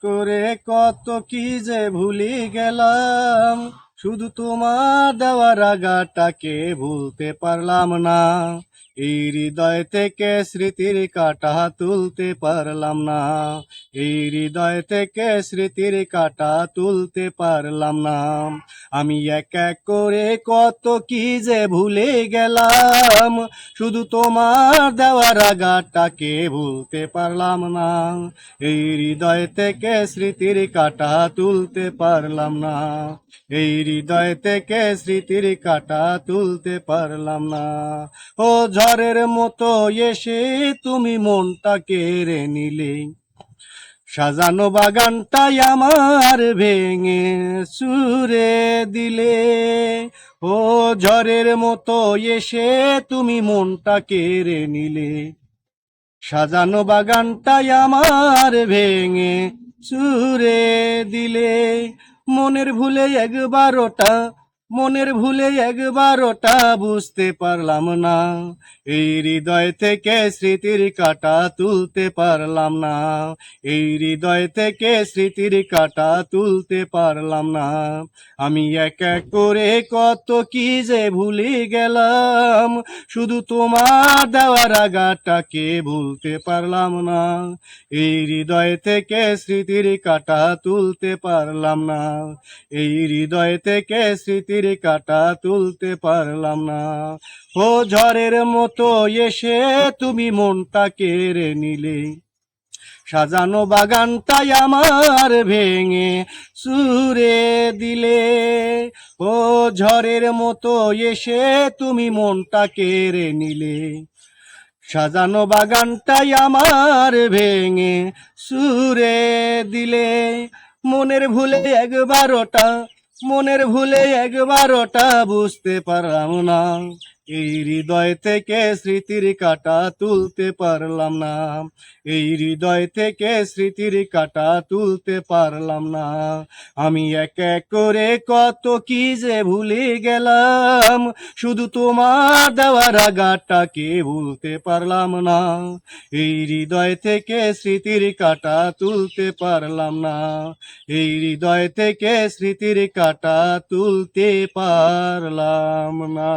করে কত কি যে ভুলি গেলাম, শুধু তোমার দেওয়া রাগাটাকে ভুলতে পারলাম না। এই হৃদয় থেকে স্মৃতির কাঁটা তুলতে পারলাম না। এই হৃদয় থেকে স্মৃতির কাঁটা তুলতে পারলাম না। আমি এক এক করে কত কি যে ভুলে গেলাম, শুধু তোমার দেওয়া রাগাটাকে ভুলতে পারলাম না। এই হৃদয় থেকে স্মৃতির কাঁটা তুলতে পারলাম না। এই হৃদয় থেকে স্মৃতির কাঁটা তুলতে পারলাম না। ও ঝড়ের মতো এসে তুমি মনটা কেড়ে নিলে, সাজানো বাগানটাই আমার ভেঙে চুরে দিলে। ও ঝড়ের মতো এসে তুমি মনটা কেড়ে নিলে, সাজানো বাগানটাই আমার ভেঙে চুরে দিলে। মনের ভুলে একবারটা বুঝতে পারলাম না। এই হৃদয় থেকে স্মৃতির কাঁটা তুলতে পারলাম না। এই হৃদয় থেকে স্মৃতির কাঁটা তুলতে পারলাম না। আমি এক এক করে কত কি যে ভুলে গেলাম, শুধু তোমার দেওয়া রাগাটাকে ভুলতে পারলাম না। এই হৃদয় থেকে স্মৃতির কাঁটা তুলতে পারলাম না। এই হৃদয় থেকে স্মৃতির কাঁটা তুলতে পারলাম না। ও ঝড়ের মতো এসে তুমি মনটা কেড়ে নিলে, সাজানো বাগানটাই আমার ভেঙে চুরে দিলে। ও ঝড়ের মতো এসে তুমি মনটা কেড়ে নিলে, সাজানো বাগানটাই আমার ভেঙে চুরে দিলে। মনের ভুলে একবারটা বুঝতে পারলাম না। এই হৃদয় থেকে স্মৃতির কাঁটা তুলতে পারলাম না। এই হৃদয় থেকে স্মৃতির কাঁটা তুলতে পারলাম না। আমি এক এক করে কত কি যে ভুলে গেলাম, শুধু তোমার দেওয়া রাগাটাকে ভুলতে পারলাম না। এই হৃদয় থেকে স্মৃতির কাঁটা তুলতে পারলাম না। এই হৃদয় থেকে স্মৃতির কাঁটা তুলতে পারলাম না।